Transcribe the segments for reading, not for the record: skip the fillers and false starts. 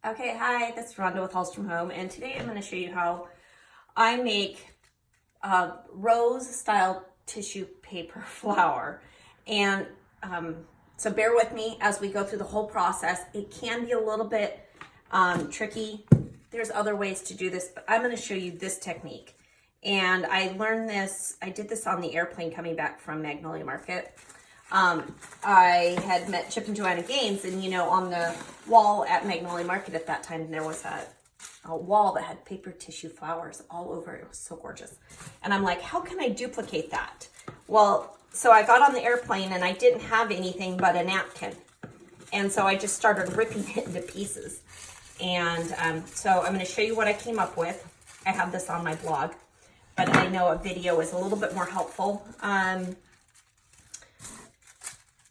Okay, hi, this is Rhonda with Halls from Home, and today I'm going to show you how I make rose style tissue paper flower. And so bear with me as we go through the whole process. It can be a little bit tricky. There's other ways to do this, but I'm going to show you this technique. And I learned this, I did this on the airplane coming back from Magnolia Market. I had met Chip and Joanna Gaines, and you know, on the wall at Magnolia Market at that time, there was a wall that had paper tissue flowers all over it. It was so gorgeous. And I'm like, how can I duplicate that? Well, so I got on the airplane and I didn't have anything but a napkin. And so I just started ripping it into pieces. And so I'm going to show you what I came up with. I have this on my blog, but I know a video is a little bit more helpful.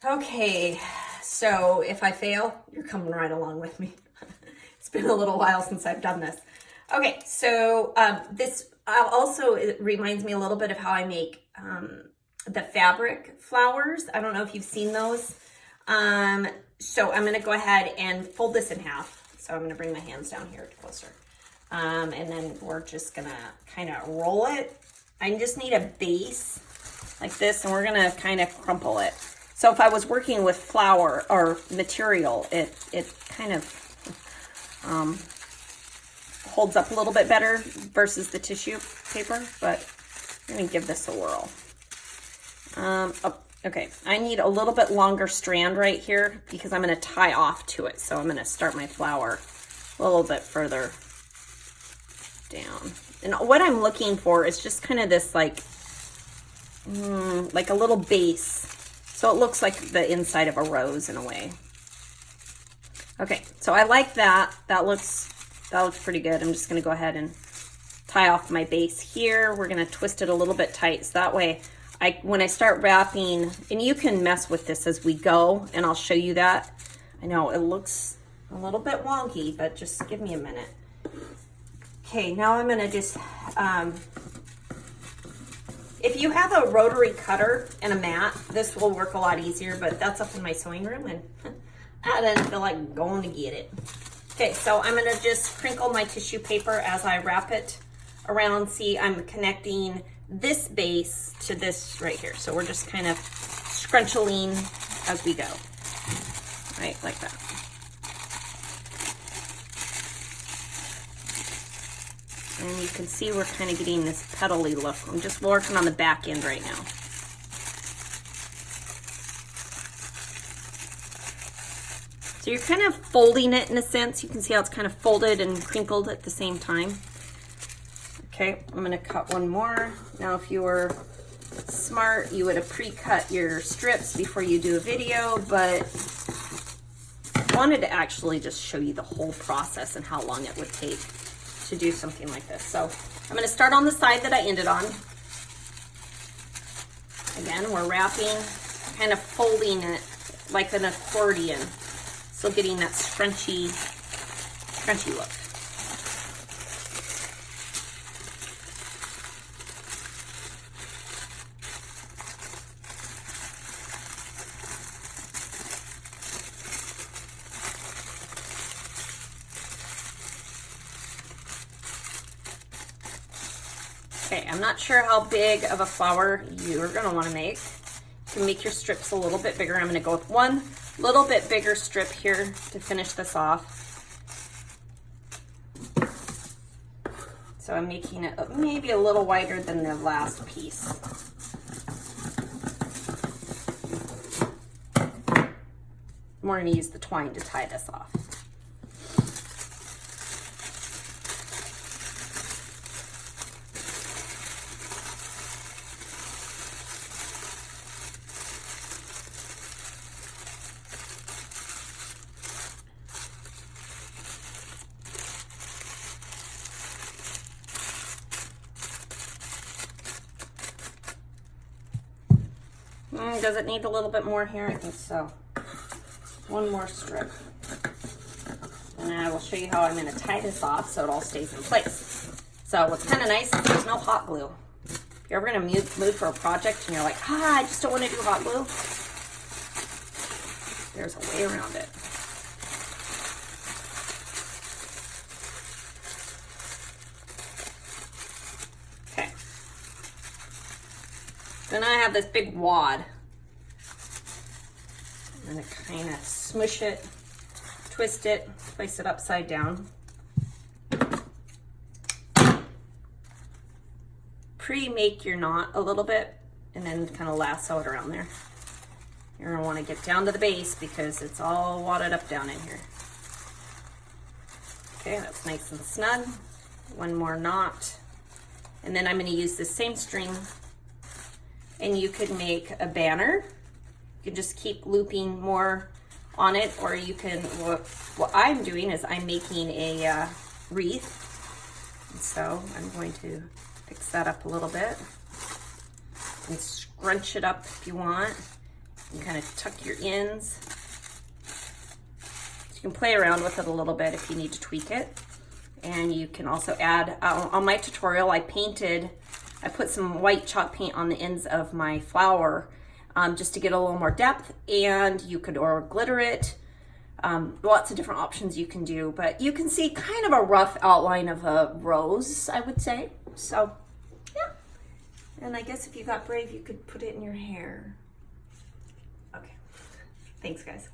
Okay, so if I fail, you're coming right along with me. It's been a little while since I've done this. Okay, so this also, it reminds me a little bit of how I make the fabric flowers. I don't know if you've seen those. So I'm gonna go ahead and fold this in half. So I'm gonna bring my hands down here closer. And then we're just gonna kind of roll it. I just need a base like this, and we're gonna kind of crumple it. So if I was working with flour or material, it kind of holds up a little bit better versus the tissue paper, but I'm gonna give this a whirl. Okay, I need a little bit longer strand right here because I'm gonna tie off to it. So I'm gonna start my flower a little bit further down. And what I'm looking for is just kind of this like a little base. So it looks like the inside of a rose in a way. Okay, so I like that. That looks pretty good. I'm just gonna go ahead and tie off my base here. We're gonna twist it a little bit tight. So that way, when I start wrapping, and you can mess with this as we go, and I'll show you that. I know it looks a little bit wonky, but just give me a minute. Okay, now I'm gonna just, if you have a rotary cutter and a mat, this will work a lot easier, but that's up in my sewing room and I didn't feel like going to get it. Okay, so I'm gonna just crinkle my tissue paper as I wrap it around. See, I'm connecting this base to this right here. So we're just kind of scrunching as we go, right, like that. And you can see we're kind of getting this petally look. I'm just working on the back end right now. So you're kind of folding it in a sense. You can see how it's kind of folded and crinkled at the same time. Okay, I'm gonna cut one more. Now, if you were smart, you would have pre-cut your strips before you do a video, but I wanted to actually just show you the whole process and how long it would take to do something like this. So I'm going to start on the side that I ended on. Again, we're wrapping, kind of folding it like an accordion. So getting that scrunchy look. Okay, I'm not sure how big of a flower you're gonna wanna make. You can make your strips a little bit bigger. I'm gonna go with one little bit bigger strip here to finish this off. So I'm making it maybe a little wider than the last piece. We're gonna use the twine to tie this off. Does it need a little bit more here? I think so. One more strip. And I will show you how I'm going to tie this off so it all stays in place. So what's kind of nice is there's no hot glue. If you're ever going to move for a project and you're like, I just don't want to do hot glue, there's a way around it. Then I have this big wad. I'm gonna kind of smush it, twist it, place it upside down. Pre-make your knot a little bit and then kind of lasso it around there. You're gonna wanna get down to the base because it's all wadded up down in here. Okay, that's nice and snug. One more knot. And then I'm gonna use the same string, and you could make a banner. You can just keep looping more on it, or you can, what I'm doing is I'm making a wreath. And so I'm going to fix that up a little bit and scrunch it up if you want. And kind of tuck your ends. So you can play around with it a little bit if you need to tweak it. And you can also add, on my tutorial I put some white chalk paint on the ends of my flower just to get a little more depth, and you could or glitter it. Lots of different options you can do, but you can see kind of a rough outline of a rose, I would say. So yeah, and I guess if you got brave, you could put it in your hair. Okay, thanks guys.